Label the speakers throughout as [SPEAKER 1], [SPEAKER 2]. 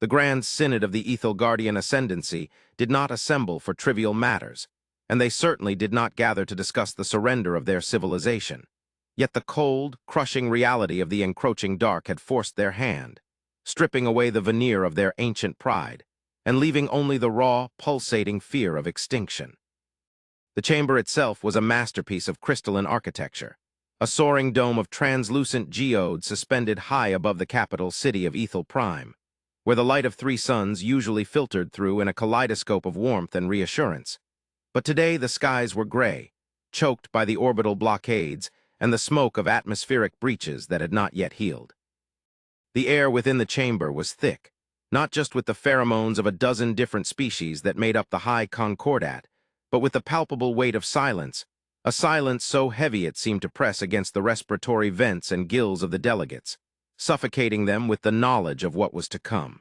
[SPEAKER 1] The Grand Synod of the Ethelgardian Ascendancy did not assemble for trivial matters, and they certainly did not gather to discuss the surrender of their civilization. Yet the cold, crushing reality of the encroaching dark had forced their hand, stripping away the veneer of their ancient pride, and leaving only the raw, pulsating fear of extinction. The chamber itself was a masterpiece of crystalline architecture, a soaring dome of translucent geode suspended high above the capital city of Ethel Prime, where the light of three suns usually filtered through in a kaleidoscope of warmth and reassurance. But today the skies were gray, choked by the orbital blockades and the smoke of atmospheric breaches that had not yet healed. The air within the chamber was thick, not just with the pheromones of a dozen different species that made up the high concordat, but with the palpable weight of silence, a silence so heavy it seemed to press against the respiratory vents and gills of the delegates, suffocating them with the knowledge of what was to come.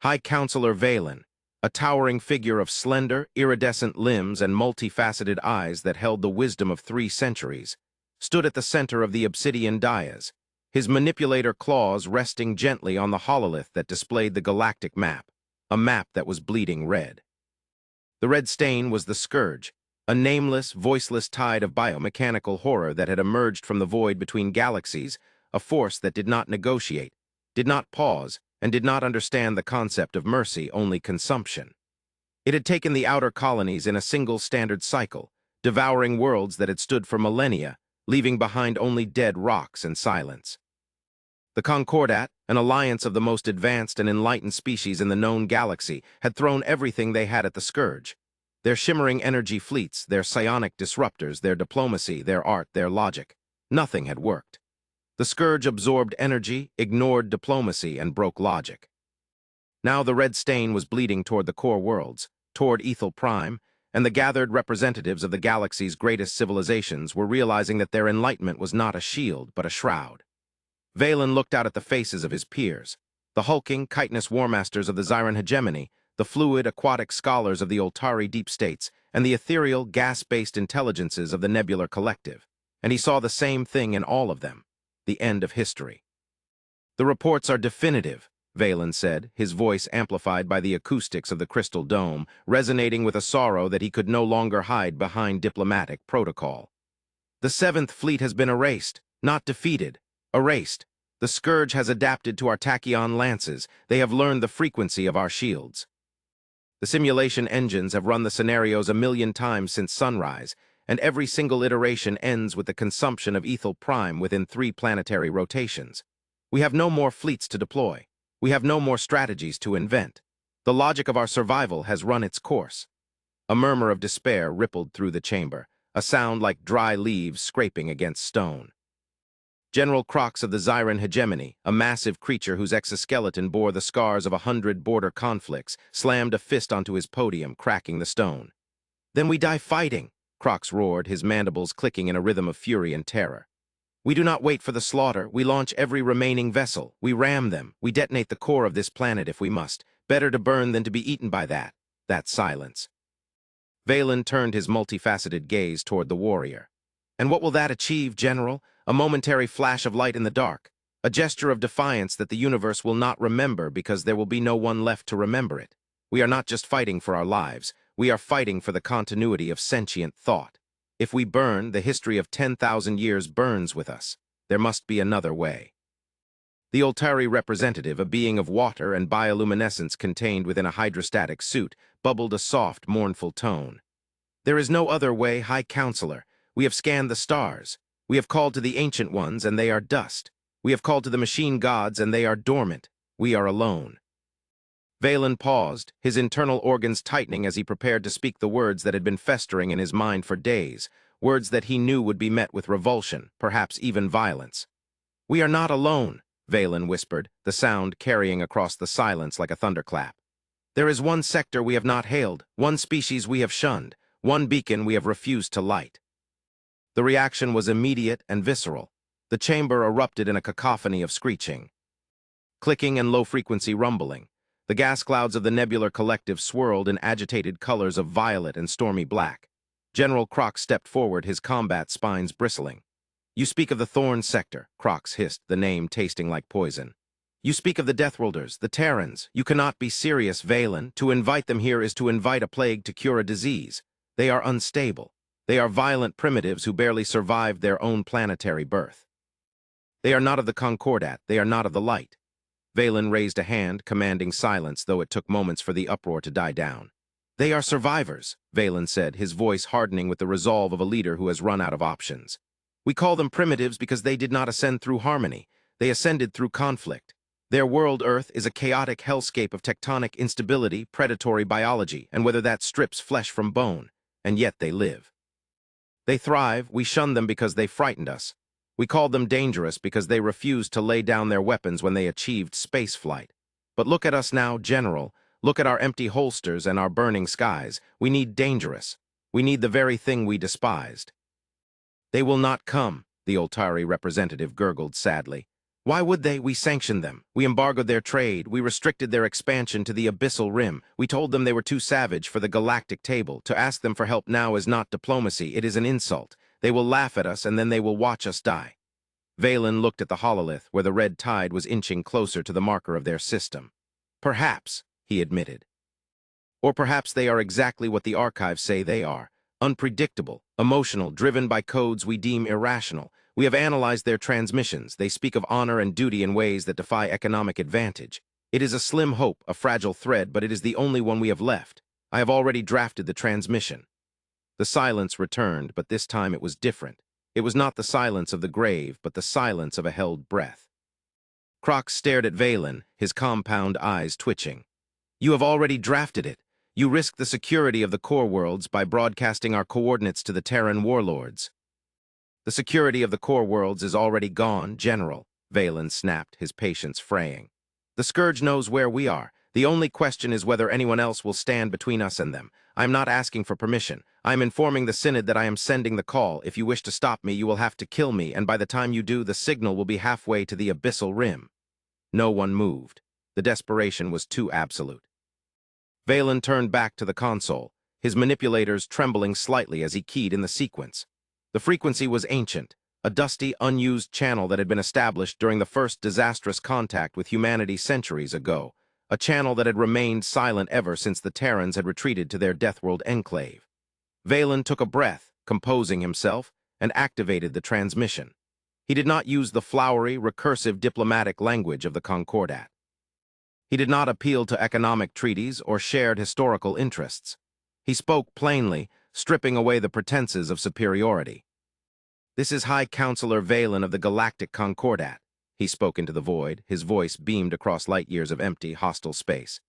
[SPEAKER 1] High Counselor Valen, a towering figure of slender, iridescent limbs and multifaceted eyes that held the wisdom of 3 centuries, stood at the center of the obsidian dais, his manipulator claws resting gently on the hololith that displayed the galactic map, a map that was bleeding red. The red stain was the Scourge, a nameless, voiceless tide of biomechanical horror that had emerged from the void between galaxies, a force that did not negotiate, did not pause, and did not understand the concept of mercy, only consumption. It had taken the outer colonies in a single standard cycle, devouring worlds that had stood for millennia, leaving behind only dead rocks and silence. The Concordat, an alliance of the most advanced and enlightened species in the known galaxy, had thrown everything they had at the Scourge. Their shimmering energy fleets, their psionic disruptors, their diplomacy, their art, their logic. Nothing had worked. The Scourge absorbed energy, ignored diplomacy, and broke logic. Now the red stain was bleeding toward the core worlds, toward Ethel Prime, and the gathered representatives of the galaxy's greatest civilizations were realizing that their enlightenment was not a shield, but a shroud. Valen looked out at the faces of his peers, the hulking, chitinous warmasters of the Zyran hegemony, the fluid, aquatic scholars of the Oltari deep states, and the ethereal, gas-based intelligences of the nebular collective, and he saw the same thing in all of them, the end of history. "The reports are definitive," Valen said, his voice amplified by the acoustics of the crystal dome, resonating with a sorrow that he could no longer hide behind diplomatic protocol. "The 7th Fleet has been erased, not defeated. Erased. The Scourge has adapted to our tachyon lances. They have learned the frequency of our shields. The simulation engines have run the scenarios 1,000,000 times since sunrise, and every single iteration ends with the consumption of Ethel Prime within 3 planetary rotations. We have no more fleets to deploy. We have no more strategies to invent. The logic of our survival has run its course." A murmur of despair rippled through the chamber, a sound like dry leaves scraping against stone. General Crox of the Zyran hegemony, a massive creature whose exoskeleton bore the scars of 100 border conflicts, slammed a fist onto his podium, cracking the stone. "Then we die fighting," Crox roared, his mandibles clicking in a rhythm of fury and terror. "We do not wait for the slaughter. We launch every remaining vessel. We ram them. We detonate the core of this planet if we must. Better to burn than to be eaten by that silence." Valen turned his multifaceted gaze toward the warrior. "And what will that achieve, General? A momentary flash of light in the dark, a gesture of defiance that the universe will not remember because there will be no one left to remember it. We are not just fighting for our lives, we are fighting for the continuity of sentient thought. If we burn, the history of 10,000 years burns with us. There must be another way." The Oltari representative, a being of water and bioluminescence contained within a hydrostatic suit, bubbled a soft, mournful tone. "There is no other way, High Counselor. We have scanned the stars. We have called to the Ancient Ones, and they are dust. We have called to the machine gods, and they are dormant. We are alone." Valen paused, his internal organs tightening as he prepared to speak the words that had been festering in his mind for days, words that he knew would be met with revulsion, perhaps even violence. "We are not alone," Valen whispered, the sound carrying across the silence like a thunderclap. "There is one sector we have not hailed, one species we have shunned, one beacon we have refused to light." The reaction was immediate and visceral. The chamber erupted in a cacophony of screeching, clicking and low-frequency rumbling. The gas clouds of the nebular collective swirled in agitated colors of violet and stormy black. General Crox stepped forward, his combat spines bristling. "You speak of the Thorn Sector," Crox hissed, the name tasting like poison. You speak of the Deathworlders, the Terrans. You cannot be serious, Valen. To invite them here is to invite a plague to cure a disease. They are unstable. They are violent primitives who barely survived their own planetary birth. They are not of the Concordat. They are not of the light. Valen raised a hand, commanding silence, though it took moments for the uproar to die down. They are survivors, Valen said, his voice hardening with the resolve of a leader who has run out of options. We call them primitives because they did not ascend through harmony. They ascended through conflict. Their world, Earth, is a chaotic hellscape of tectonic instability, predatory biology, and whether that strips flesh from bone, and yet they live. They thrive. We shun them because they frightened us. We called them dangerous because they refused to lay down their weapons when they achieved spaceflight. But look at us now, General. Look at our empty holsters and our burning skies. We need dangerous. We need the very thing we despised. They will not come, the Oltari representative gurgled sadly. Why would they? We sanctioned them. We embargoed their trade. We restricted their expansion to the abyssal rim. We told them they were too savage for the galactic table. To ask them for help now is not diplomacy. It is an insult. They will laugh at us and then they will watch us die. Valen looked at the hololith where the red tide was inching closer to the marker of their system. Perhaps, he admitted. Or perhaps they are exactly what the archives say they are. Unpredictable, emotional, driven by codes we deem irrational. We have analyzed their transmissions. They speak of honor and duty in ways that defy economic advantage. It is a slim hope, a fragile thread, but it is the only one we have left. I have already drafted the transmission. The silence returned, but this time it was different. It was not the silence of the grave, but the silence of a held breath. Crox stared at Valen, his compound eyes twitching. You have already drafted it. You risk the security of the core worlds by broadcasting our coordinates to the Terran warlords. The security of the core worlds is already gone, General, Valen snapped, his patience fraying. The Scourge knows where we are. The only question is whether anyone else will stand between us and them. I am not asking for permission. I am informing the Synod that I am sending the call. If you wish to stop me, you will have to kill me, and by the time you do, the signal will be halfway to the abyssal rim. No one moved. The desperation was too absolute. Valen turned back to the console, his manipulators trembling slightly as he keyed in the sequence. The frequency was ancient, a dusty, unused channel that had been established during the first disastrous contact with humanity centuries ago, a channel that had remained silent ever since the Terrans had retreated to their Deathworld enclave. Valen took a breath, composing himself, and activated the transmission. He did not use the flowery, recursive diplomatic language of the Concordat. He did not appeal to economic treaties or shared historical interests. He spoke plainly, stripping away the pretenses of superiority. This is High Counselor Valen of the Galactic Concordat. He spoke into the void, his voice beamed across light years of empty, hostile space.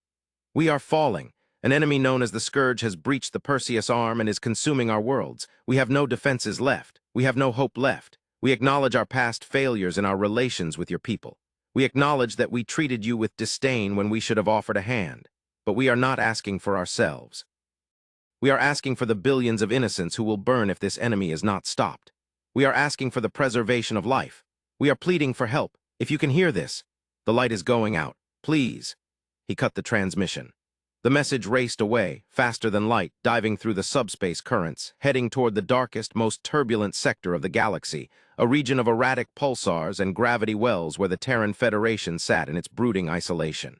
[SPEAKER 1] We are falling. An enemy known as the Scourge has breached the Perseus arm and is consuming our worlds. We have no defenses left. We have no hope left. We acknowledge our past failures in our relations with your people. We acknowledge that we treated you with disdain when we should have offered a hand. But we are not asking for ourselves. We are asking for the billions of innocents who will burn if this enemy is not stopped. We are asking for the preservation of life. We are pleading for help. If you can hear this, the light is going out. Please. He cut the transmission. The message raced away, faster than light, diving through the subspace currents, heading toward the darkest, most turbulent sector of the galaxy, a region of erratic pulsars and gravity wells where the Terran Federation sat in its brooding isolation.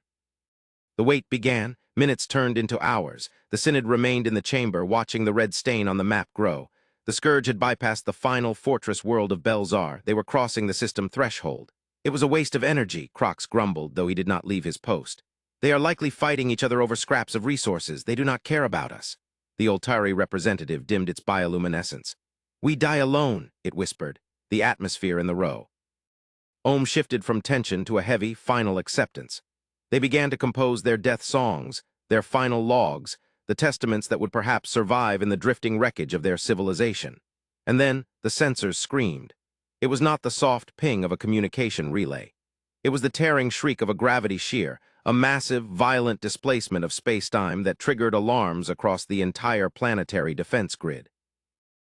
[SPEAKER 1] The wait began. Minutes turned into hours. The Synod remained in the chamber, watching the red stain on the map grow. The Scourge had bypassed the final fortress world of Belzar. They were crossing the system threshold. It was a waste of energy, Crox grumbled, though he did not leave his post. They are likely fighting each other over scraps of resources. They do not care about us. The Oltari representative dimmed its bioluminescence. We die alone, it whispered, the atmosphere in the row. Ohm shifted from tension to a heavy, final acceptance. They began to compose their death songs, their final logs, the testaments that would perhaps survive in the drifting wreckage of their civilization. And then the sensors screamed. It was not the soft ping of a communication relay. It was the tearing shriek of a gravity shear, a massive, violent displacement of space-time that triggered alarms across the entire planetary defense grid.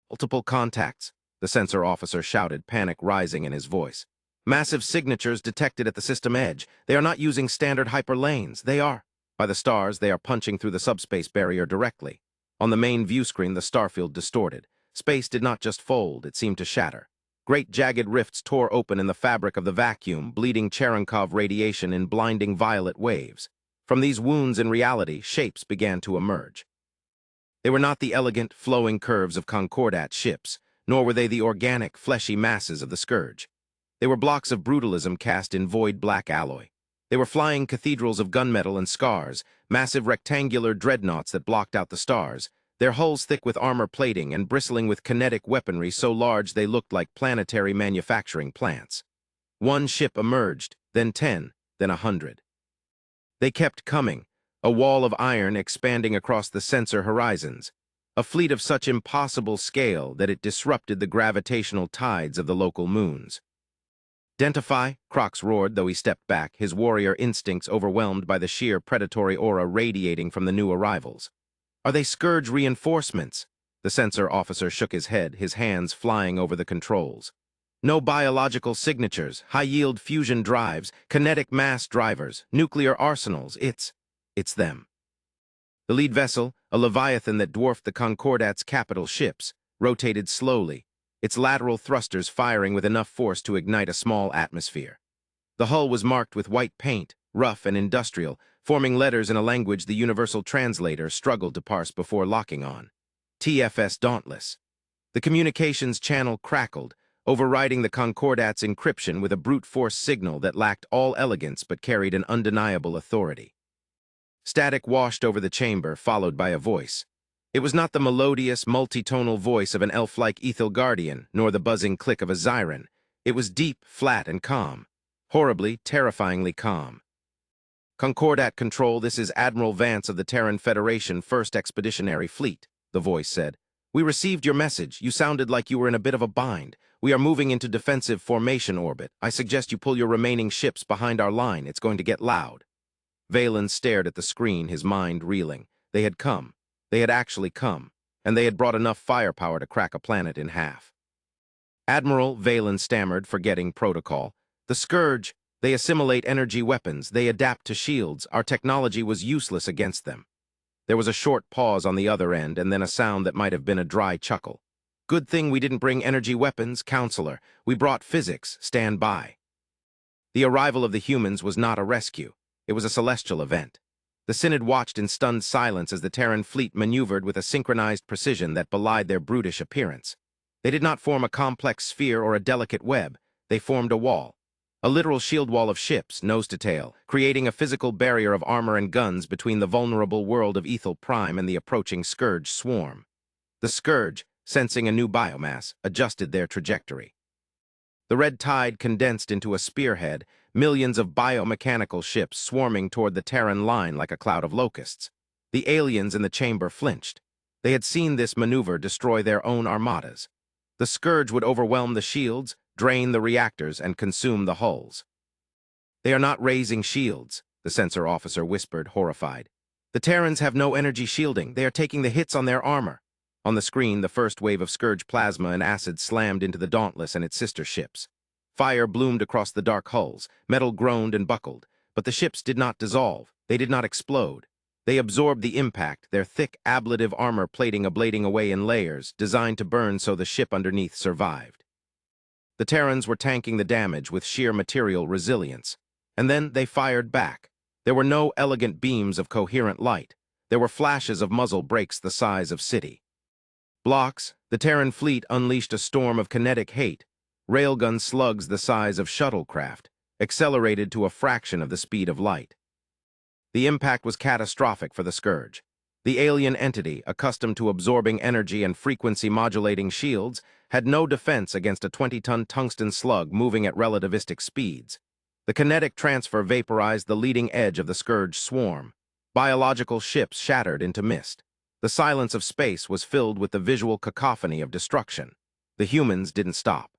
[SPEAKER 1] Multiple contacts, the sensor officer shouted, panic rising in his voice. Massive signatures detected at the system edge. They are not using standard hyperlanes. They are. By the stars, they are punching through the subspace barrier directly. On the main view screen, the starfield distorted. Space did not just fold, it seemed to shatter. Great jagged rifts tore open in the fabric of the vacuum, bleeding Cherenkov radiation in blinding violet waves. From these wounds in reality, shapes began to emerge. They were not the elegant, flowing curves of Concordat ships, nor were they the organic, fleshy masses of the Scourge. They were blocks of brutalism cast in void black alloy. They were flying cathedrals of gunmetal and scars, massive rectangular dreadnoughts that blocked out the stars, their hulls thick with armor plating and bristling with kinetic weaponry so large they looked like planetary manufacturing plants. One ship emerged, then 10, then 100. They kept coming, a wall of iron expanding across the sensor horizons, a fleet of such impossible scale that it disrupted the gravitational tides of the local moons. "Dentify," Crox roared, though he stepped back, his warrior instincts overwhelmed by the sheer predatory aura radiating from the new arrivals. "Are they Scourge reinforcements?" The sensor officer shook his head, his hands flying over the controls. "No biological signatures, high-yield fusion drives, kinetic mass drivers, nuclear arsenals. It's them." The lead vessel, a leviathan that dwarfed the Concordat's capital ships, rotated slowly, its lateral thrusters firing with enough force to ignite a small atmosphere. The hull was marked with white paint, rough and industrial, forming letters in a language the universal translator struggled to parse before locking on. TFS Dauntless. The communications channel crackled, overriding the Concordat's encryption with a brute force signal that lacked all elegance but carried an undeniable authority. Static washed over the chamber, followed by a voice. It was not the melodious, multitonal voice of an elf-like Ethel Guardian, nor the buzzing click of a Zyron. It was deep, flat, and calm. Horribly, terrifyingly calm. "Concordat Control, this is Admiral Vance of the Terran Federation 1st Expeditionary Fleet," the voice said. "We received your message. You sounded like you were in a bit of a bind. We are moving into defensive formation orbit. I suggest you pull your remaining ships behind our line. It's going to get loud." Valen stared at the screen, his mind reeling. They had come. They had actually come, and they had brought enough firepower to crack a planet in half. "Admiral," Valen stammered, forgetting protocol. "The Scourge, they assimilate energy weapons, they adapt to shields. Our technology was useless against them." There was a short pause on the other end, and then a sound that might have been a dry chuckle. "Good thing we didn't bring energy weapons, Counselor. We brought physics. Stand by." The arrival of the humans was not a rescue. It was a celestial event. The Synod watched in stunned silence as the Terran fleet maneuvered with a synchronized precision that belied their brutish appearance. They did not form a complex sphere or a delicate web. They formed a wall. A literal shield wall of ships, nose to tail, creating a physical barrier of armor and guns between the vulnerable world of Ethel Prime and the approaching Scourge swarm. The Scourge, sensing a new biomass, adjusted their trajectory. The red tide condensed into a spearhead, millions of biomechanical ships swarming toward the Terran line like a cloud of locusts. The aliens in the chamber flinched. They had seen this maneuver destroy their own armadas. The Scourge would overwhelm the shields, drain the reactors, and consume the hulls. "They are not raising shields," the sensor officer whispered, horrified. "The Terrans have no energy shielding. They are taking the hits on their armor." On the screen, the first wave of Scourge plasma and acid slammed into the Dauntless and its sister ships. Fire bloomed across the dark hulls, metal groaned and buckled, but the ships did not dissolve, they did not explode. They absorbed the impact, their thick, ablative armor plating ablating away in layers, designed to burn so the ship underneath survived. The Terrans were tanking the damage with sheer material resilience, and then they fired back. There were no elegant beams of coherent light. There were flashes of muzzle brakes the size of city blocks. The Terran fleet unleashed a storm of kinetic hate, railgun slugs the size of shuttlecraft, accelerated to a fraction of the speed of light. The impact was catastrophic for the Scourge. The alien entity, accustomed to absorbing energy and frequency-modulating shields, had no defense against a 20-ton tungsten slug moving at relativistic speeds. The kinetic transfer vaporized the leading edge of the Scourge swarm. Biological ships shattered into mist. The silence of space was filled with the visual cacophony of destruction. The humans didn't stop.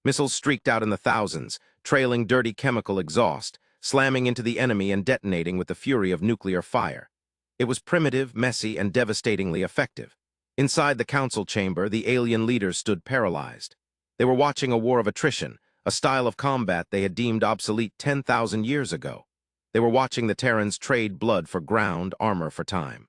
[SPEAKER 1] Missiles streaked out in the thousands, trailing dirty chemical exhaust, slamming into the enemy and detonating with the fury of nuclear fire. It was primitive, messy, and devastatingly effective. Inside the council chamber, the alien leaders stood paralyzed. They were watching a war of attrition, a style of combat they had deemed obsolete 10,000 years ago. They were watching the Terrans trade blood for ground, armor for time.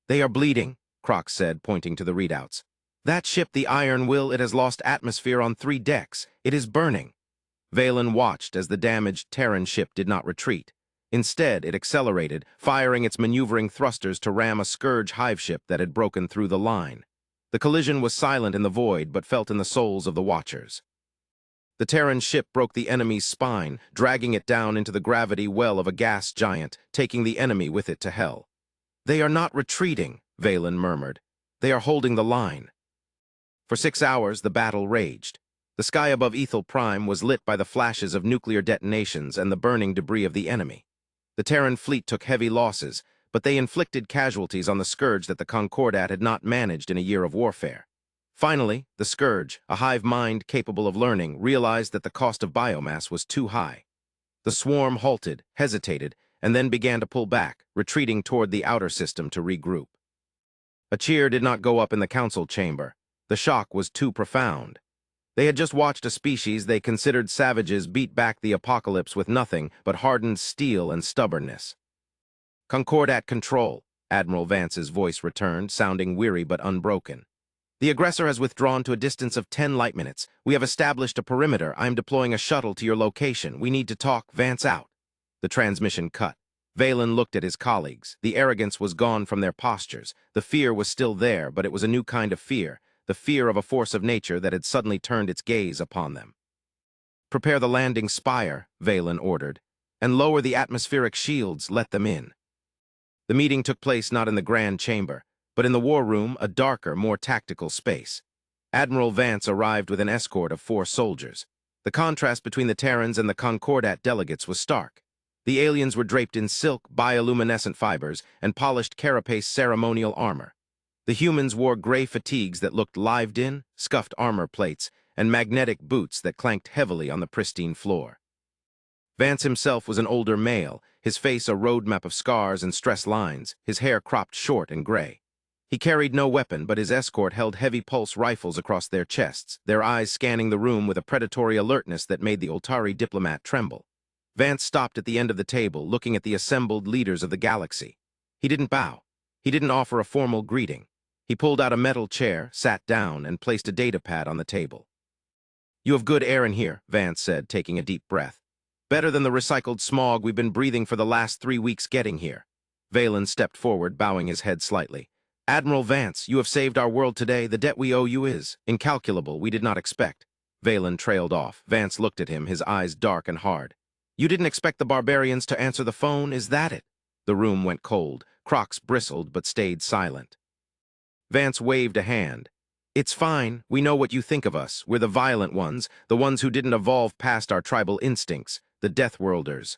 [SPEAKER 1] "They are bleeding," Crox said, pointing to the readouts. That ship, the Iron Will, it has lost atmosphere on 3 decks. It is burning. Valen watched as the damaged Terran ship did not retreat. Instead, it accelerated, firing its maneuvering thrusters to ram a Scourge hive ship that had broken through the line. The collision was silent in the void, but felt in the souls of the watchers. The Terran ship broke the enemy's spine, dragging it down into the gravity well of a gas giant, taking the enemy with it to hell. "They are not retreating," Valen murmured. "They are holding the line." For 6 hours, the battle raged. The sky above Ethel Prime was lit by the flashes of nuclear detonations and the burning debris of the enemy. The Terran fleet took heavy losses, but they inflicted casualties on the Scourge that the Concordat had not managed in a year of warfare. Finally, the Scourge, a hive mind capable of learning, realized that the cost of biomass was too high. The swarm halted, hesitated, and then began to pull back, retreating toward the outer system to regroup. A cheer did not go up in the council chamber. The shock was too profound. They had just watched a species they considered savages beat back the apocalypse with nothing but hardened steel and stubbornness. "Concordat control," Admiral Vance's voice returned, sounding weary but unbroken. "The aggressor has withdrawn to a distance of 10 light minutes. We have established a perimeter. I am deploying a shuttle to your location. We need to talk. Vance out." The transmission cut. Valen looked at his colleagues. The arrogance was gone from their postures. The fear was still there, but it was a new kind of fear, the fear of a force of nature that had suddenly turned its gaze upon them. "Prepare the landing spire," Valen ordered, "and lower the atmospheric shields. Let them in." The meeting took place not in the grand chamber, but in the war room, a darker, more tactical space. Admiral Vance arrived with an escort of 4 soldiers. The contrast between the Terrans and the Concordat delegates was stark. The aliens were draped in silk, bioluminescent fibers, and polished carapace ceremonial armor. The humans wore gray fatigues that looked lived-in, scuffed armor plates, and magnetic boots that clanked heavily on the pristine floor. Vance himself was an older male, his face a roadmap of scars and stress lines, his hair cropped short and gray. He carried no weapon, but his escort held heavy pulse rifles across their chests, their eyes scanning the room with a predatory alertness that made the Oltari diplomat tremble. Vance stopped at the end of the table, looking at the assembled leaders of the galaxy. He didn't bow. He didn't offer a formal greeting. He pulled out a metal chair, sat down, and placed a data pad on the table. "You have good air in here," Vance said, taking a deep breath. "Better than the recycled smog we've been breathing for the last 3 weeks getting here." Valen stepped forward, bowing his head slightly. "Admiral Vance, you have saved our world today. The debt we owe you is incalculable. We did not expect." Valen trailed off. Vance looked at him, his eyes dark and hard. "You didn't expect the barbarians to answer the phone, is that it?" The room went cold. Crocs bristled but stayed silent. Vance waved a hand. "It's fine. We know what you think of us. We're the violent ones, the ones who didn't evolve past our tribal instincts, the Deathworlders."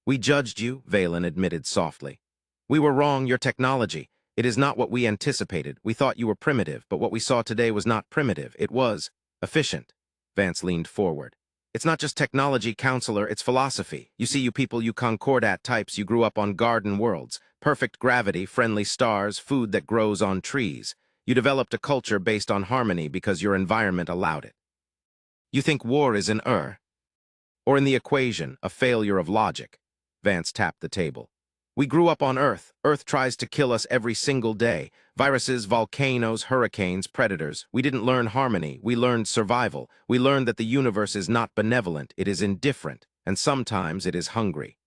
[SPEAKER 1] "We judged you," Valen admitted softly. "We were wrong. Your technology. It is not what we anticipated. We thought you were primitive, but what we saw today was not primitive. It was efficient." Vance leaned forward. "It's not just technology, counselor, it's philosophy. You see, you people, you Concordat types, you grew up on garden worlds. Perfect gravity, friendly stars, food that grows on trees. You developed a culture based on harmony because your environment allowed it. You think war is an or in the equation, a failure of logic." Vance tapped the table. "We grew up on Earth. Earth tries to kill us every single day. Viruses, volcanoes, hurricanes, predators. We didn't learn harmony. We learned survival. We learned that the universe is not benevolent. It is indifferent. And sometimes it is hungry."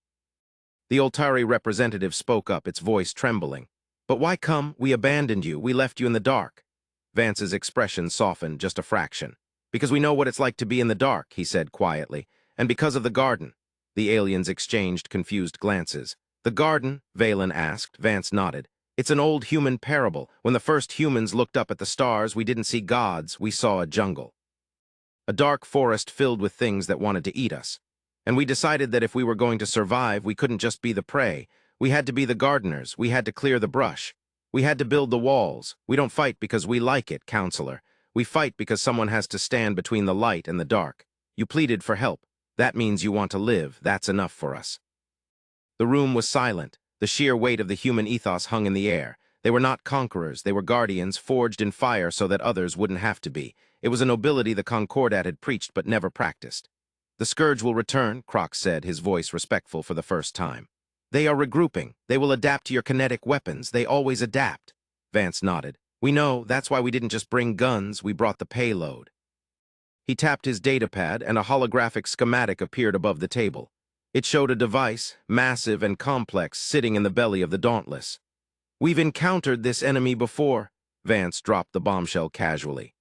[SPEAKER 1] The Oltari representative spoke up, its voice trembling. "But why come? We abandoned you. We left you in the dark." Vance's expression softened just a fraction. "Because we know what it's like to be in the dark," he said quietly. "And because of the garden." The aliens exchanged confused glances. "The garden?" Valen asked. Vance nodded. "It's an old human parable. When the first humans looked up at the stars, we didn't see gods, we saw a jungle. A dark forest filled with things that wanted to eat us. And we decided that if we were going to survive, we couldn't just be the prey. We had to be the gardeners. We had to clear the brush. We had to build the walls. We don't fight because we like it, counselor. We fight because someone has to stand between the light and the dark. You pleaded for help. That means you want to live. That's enough for us." The room was silent. The sheer weight of the human ethos hung in the air. They were not conquerors. They were guardians, forged in fire so that others wouldn't have to be. It was a nobility the Concordat had preached but never practiced. "The Scourge will return," Croc said, his voice respectful for the first time. "They are regrouping. They will adapt to your kinetic weapons. They always adapt." Vance nodded. We know, that's why we didn't just bring guns, we brought the payload. He tapped his datapad and a holographic schematic appeared above the table. It showed a device, massive and complex, sitting in the belly of the Dauntless. We've encountered this enemy before. Vance dropped the bombshell casually.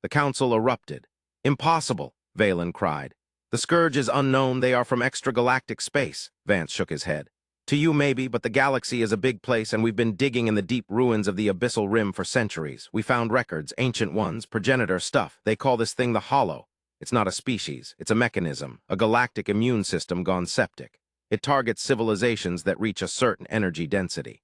[SPEAKER 1] The council erupted. Impossible, Valen cried. The Scourge is unknown, they are from extragalactic space. Vance shook his head. To you maybe, but the galaxy is a big place and we've been digging in the deep ruins of the abyssal rim for centuries. We found records, ancient ones, progenitor stuff. They call this thing the Hollow. It's not a species, it's a mechanism, a galactic immune system gone septic. It targets civilizations that reach a certain energy density.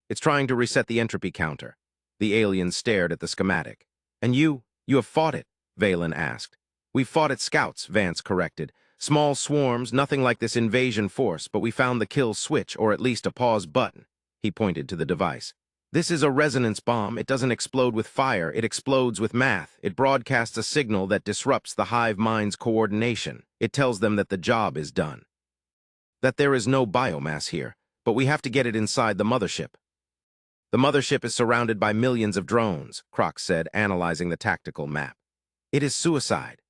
[SPEAKER 1] It's trying to reset the entropy counter. The alien stared at the schematic. And you have fought it? Valen asked. We fought its scouts, Vance corrected. Small swarms, nothing like this invasion force, but we found the kill switch, or at least a pause button. He pointed to the device. This is a resonance bomb. It doesn't explode with fire, it explodes with math. It broadcasts a signal that disrupts the hive mind's coordination. It tells them that the job is done. That there is no biomass here, but we have to get it inside the mothership. The mothership is surrounded by millions of drones, Croc said, analyzing the tactical map. It is suicide.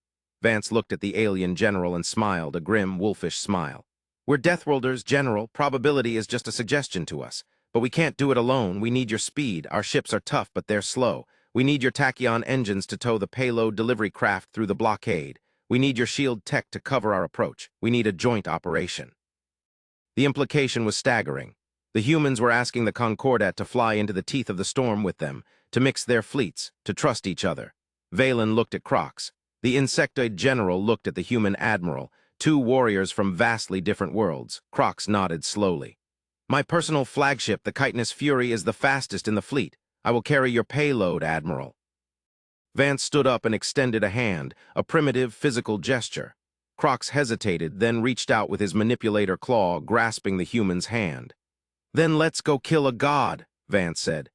[SPEAKER 1] Vance looked at the alien general and smiled, a grim, wolfish smile. We're Deathworlders, General. Probability is just a suggestion to us. But we can't do it alone. We need your speed. Our ships are tough, but they're slow. We need your tachyon engines to tow the payload delivery craft through the blockade. We need your shield tech to cover our approach. We need a joint operation. The implication was staggering. The humans were asking the Concordat to fly into the teeth of the storm with them, to mix their fleets, to trust each other. Valen looked at Crocs. The insectoid general looked at the human admiral, two warriors from vastly different worlds. Crocs nodded slowly. My personal flagship, the Chitinous Fury, is the fastest in the fleet. I will carry your payload, Admiral. Vance stood up and extended a hand, a primitive physical gesture. Crocs hesitated, then reached out with his manipulator claw, grasping the human's hand. Then let's go kill a god, Vance said.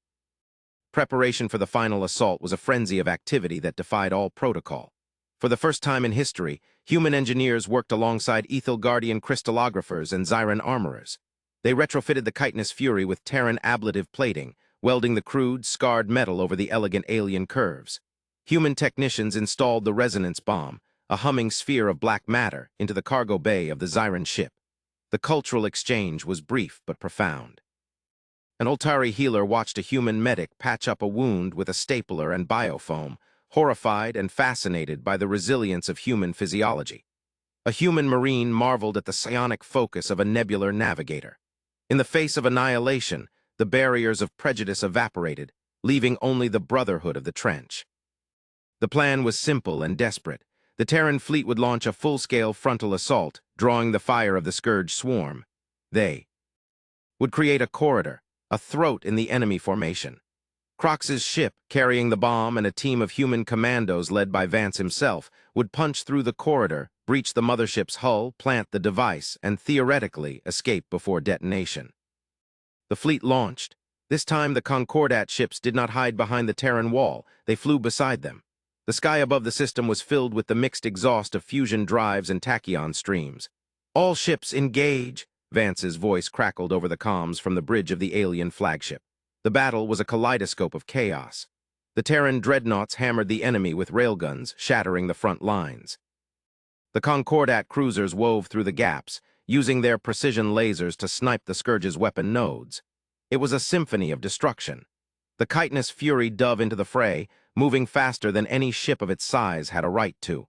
[SPEAKER 1] Preparation for the final assault was a frenzy of activity that defied all protocol. For the first time in history, human engineers worked alongside Ethelgardian crystallographers and Zyran armorers. They retrofitted the Chitinous Fury with Terran ablative plating, welding the crude, scarred metal over the elegant alien curves. Human technicians installed the resonance bomb, a humming sphere of black matter, into the cargo bay of the Zyran ship. The cultural exchange was brief but profound. An Oltari healer watched a human medic patch up a wound with a stapler and biofoam, horrified and fascinated by the resilience of human physiology. A human marine marveled at the psionic focus of a nebular navigator. In the face of annihilation, the barriers of prejudice evaporated, leaving only the brotherhood of the trench. The plan was simple and desperate. The Terran fleet would launch a full-scale frontal assault, drawing the fire of the Scourge swarm. They would create a corridor, a throat in the enemy formation. Crocs's ship, carrying the bomb and a team of human commandos led by Vance himself, would punch through the corridor, breach the mothership's hull, plant the device, and theoretically escape before detonation. The fleet launched. This time the Concordat ships did not hide behind the Terran wall, they flew beside them. The sky above the system was filled with the mixed exhaust of fusion drives and tachyon streams. All ships engage, Vance's voice crackled over the comms from the bridge of the alien flagship. The battle was a kaleidoscope of chaos. The Terran dreadnoughts hammered the enemy with railguns, shattering the front lines. The Concordat cruisers wove through the gaps, using their precision lasers to snipe the Scourge's weapon nodes. It was a symphony of destruction. The Chitinous Fury dove into the fray, moving faster than any ship of its size had a right to.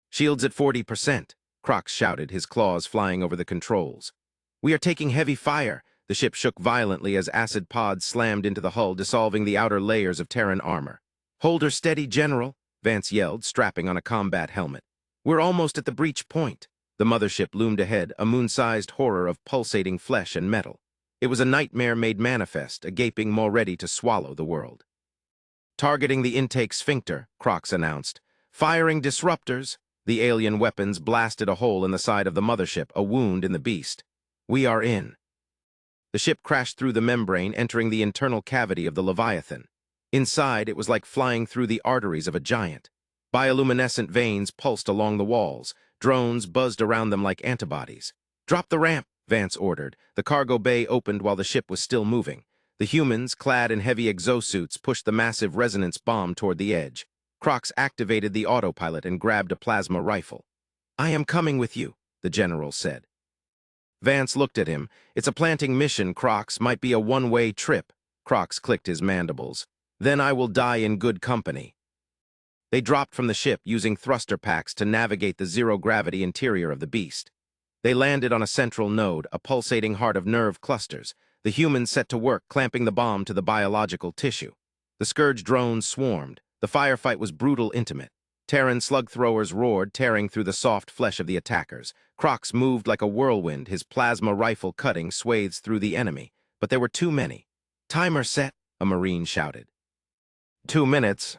[SPEAKER 1] Shields at 40%, Crocs shouted, his claws flying over the controls. We are taking heavy fire. The ship shook violently as acid pods slammed into the hull, dissolving the outer layers of Terran armor. Hold her steady, General, Vance yelled, strapping on a combat helmet. We're almost at the breach point. The mothership loomed ahead, a moon-sized horror of pulsating flesh and metal. It was a nightmare made manifest, a gaping maw ready to swallow the world. Targeting the intake sphincter, Crocs announced. Firing disruptors. The alien weapons blasted a hole in the side of the mothership, a wound in the beast. We are in. The ship crashed through the membrane, entering the internal cavity of the Leviathan. Inside, it was like flying through the arteries of a giant. Bioluminescent veins pulsed along the walls. Drones buzzed around them like antibodies. Drop the ramp, Vance ordered. The cargo bay opened while the ship was still moving. The humans, clad in heavy exosuits, pushed the massive resonance bomb toward the edge. Crocs activated the autopilot and grabbed a plasma rifle. "I am coming with you," the general said. Vance looked at him. "It's a planting mission, Crocs. Might be a one-way trip." Crocs clicked his mandibles. "Then I will die in good company." They dropped from the ship using thruster packs to navigate the zero-gravity interior of the beast. They landed on a central node, a pulsating heart of nerve clusters. The humans set to work, clamping the bomb to the biological tissue. The Scourge drones swarmed. The firefight was brutal, intimate. Terran slug throwers roared, tearing through the soft flesh of the attackers. Crocs moved like a whirlwind, his plasma rifle cutting swathes through the enemy. But there were too many. "Timer set," a Marine shouted. 2 minutes.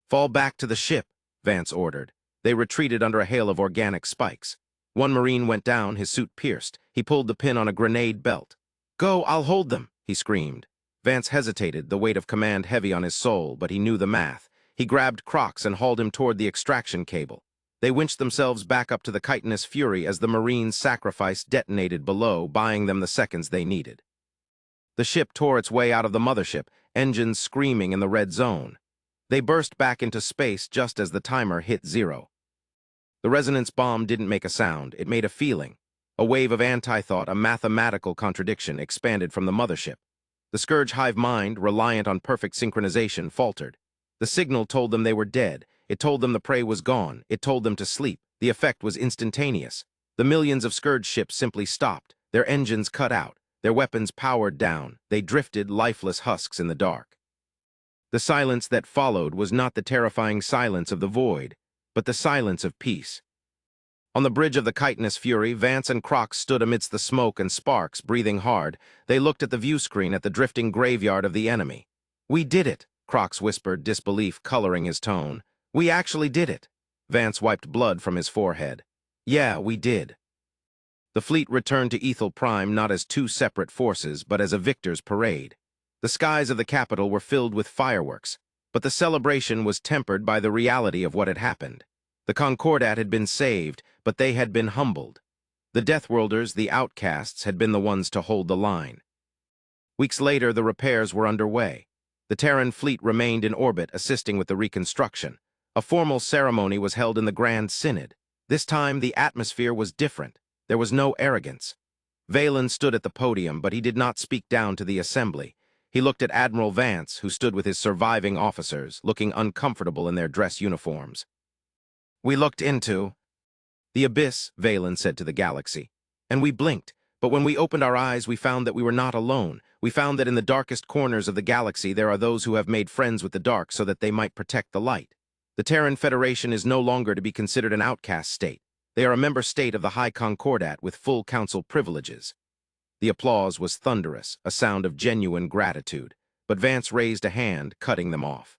[SPEAKER 1] "Fall back to the ship," Vance ordered. They retreated under a hail of organic spikes. One Marine went down, his suit pierced. He pulled the pin on a grenade belt. "Go, I'll hold them," he screamed. Vance hesitated, the weight of command heavy on his soul, but he knew the math. He grabbed Crocs and hauled him toward the extraction cable. They winched themselves back up to the chitinous fury as the Marine's sacrifice detonated below, buying them the seconds they needed. The ship tore its way out of the mothership, engines screaming in the red zone. They burst back into space just as the timer hit 0. The resonance bomb didn't make a sound, it made a feeling. A wave of anti-thought, a mathematical contradiction, expanded from the mothership. The Scourge hive mind, reliant on perfect synchronization, faltered. The signal told them they were dead. It told them the prey was gone. It told them to sleep. The effect was instantaneous. The millions of Scourge ships simply stopped. Their engines cut out. Their weapons powered down. They drifted, lifeless husks in the dark. The silence that followed was not the terrifying silence of the void, but the silence of peace. On the bridge of the chitinous fury, Vance and Crocs stood amidst the smoke and sparks, breathing hard. They looked at the view screen at the drifting graveyard of the enemy. "We did it," Crocs whispered, disbelief coloring his tone. "We actually did it." Vance wiped blood from his forehead. "Yeah, we did." The fleet returned to Ethel Prime not as two separate forces, but as a victor's parade. The skies of the capital were filled with fireworks, but the celebration was tempered by the reality of what had happened. The Concordat had been saved, but they had been humbled. The Deathworlders, the outcasts, had been the ones to hold the line. Weeks later, the repairs were underway. The Terran fleet remained in orbit, assisting with the reconstruction. A formal ceremony was held in the Grand Synod. This time, the atmosphere was different. There was no arrogance. Valen stood at the podium, but he did not speak down to the assembly. He looked at Admiral Vance, who stood with his surviving officers, looking uncomfortable in their dress uniforms. "We looked into the abyss," Valen said to the galaxy, "and we blinked. But when we opened our eyes, we found that we were not alone. We found that in the darkest corners of the galaxy there are those who have made friends with the dark so that they might protect the light. The Terran Federation is no longer to be considered an outcast state. They are a member state of the High Concordat with full council privileges." The applause was thunderous, a sound of genuine gratitude, but Vance raised a hand, cutting them off.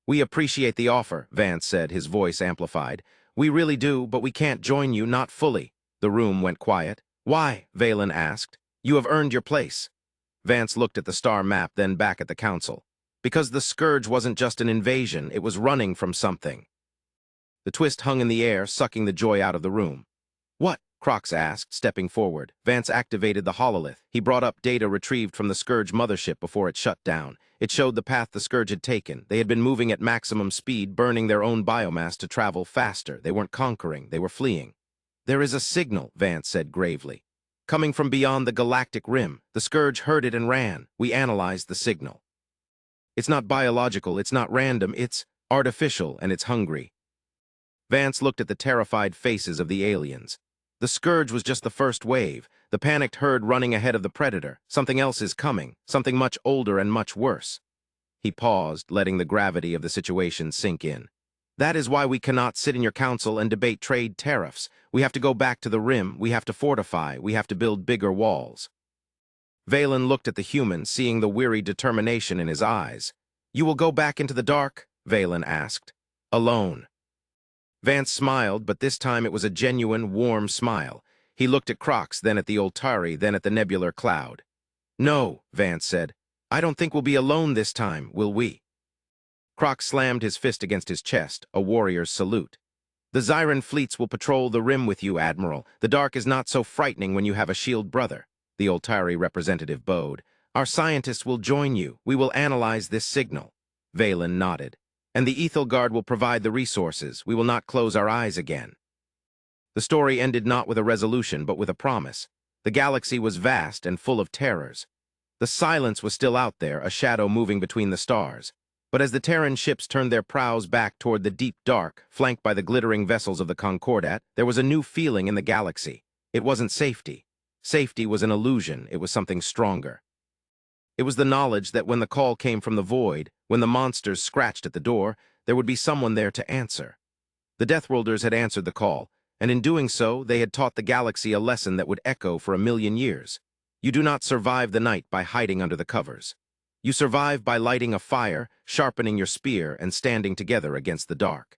[SPEAKER 1] "We appreciate the offer," Vance said, his voice amplified. "We really do, but we can't join you, not fully." The room went quiet. "Why?" Valen asked. "You have earned your place." Vance looked at the star map, then back at the council. "Because the Scourge wasn't just an invasion, it was running from something." The twist hung in the air, sucking the joy out of the room. "What?" Crocs asked, stepping forward. Vance activated the hololith. He brought up data retrieved from the Scourge mothership before it shut down. It showed the path the Scourge had taken. They had been moving at maximum speed, burning their own biomass to travel faster. They weren't conquering, they were fleeing. "There is a signal," Vance said gravely. "Coming from beyond the galactic rim. The Scourge heard it and ran. We analyzed the signal. It's not biological, it's not random, it's artificial, and it's hungry." Vance looked at the terrified faces of the aliens. The Scourge was just the first wave, the panicked herd running ahead of the predator. Something else is coming, something much older and much worse. He paused, letting the gravity of the situation sink in. "That is why we cannot sit in your council and debate trade tariffs. We have to go back to the rim, we have to fortify, we have to build bigger walls." Valen looked at the human, seeing the weary determination in his eyes. "You will go back into the dark?" Valen asked. "Alone." Vance smiled, but this time it was a genuine, warm smile. He looked at Crocs, then at the Oltari, then at the nebular cloud. "No," Vance said. "I don't think we'll be alone this time, will we?" Crocs slammed his fist against his chest, a warrior's salute. "The Zyran fleets will patrol the rim with you, Admiral. The dark is not so frightening when you have a shield brother." The Oltari representative bowed. Our scientists will join you. We will analyze this signal. Valen nodded. And the Ethelgard will provide the resources. We will not close our eyes again. The story ended not with a resolution, but with a promise. The galaxy was vast and full of terrors. The silence was still out there, a shadow moving between the stars. But as the Terran ships turned their prows back toward the deep dark, flanked by the glittering vessels of the Concordat, there was a new feeling in the galaxy. It wasn't safety. Safety was an illusion. It was something stronger. It was the knowledge that when the call came from the void, when the monsters scratched at the door, there would be someone there to answer. The Deathworlders had answered the call, and in doing so, they had taught the galaxy a lesson that would echo for 1,000,000 years. You do not survive the night by hiding under the covers. You survive by lighting a fire, sharpening your spear, and standing together against the dark.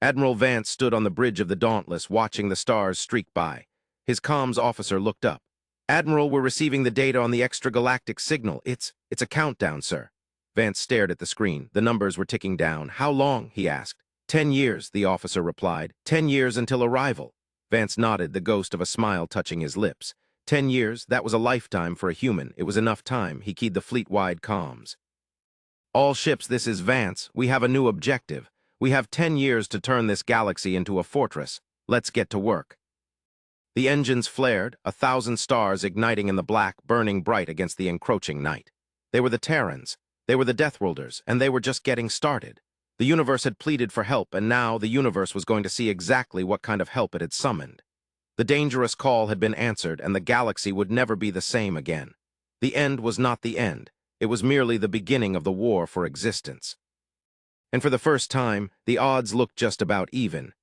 [SPEAKER 1] Admiral Vance stood on the bridge of the Dauntless, watching the stars streak by. His comms officer looked up. "Admiral, we're receiving the data on the extragalactic signal. It's a countdown, sir." Vance stared at the screen. The numbers were ticking down. "How long?" he asked. 10 years, the officer replied. 10 years until arrival." Vance nodded, the ghost of a smile touching his lips. 10 years, that was a lifetime for a human. It was enough time. He keyed the fleet-wide comms. "All ships, this is Vance. We have a new objective. We have 10 years to turn this galaxy into a fortress. Let's get to work." The engines flared, 1,000 stars igniting in the black, burning bright against the encroaching night. They were the Terrans. They were the Deathworlders, and they were just getting started. The universe had pleaded for help, and now the universe was going to see exactly what kind of help it had summoned. The dangerous call had been answered, and the galaxy would never be the same again. The end was not the end. It was merely the beginning of the war for existence. And for the first time, the odds looked just about even.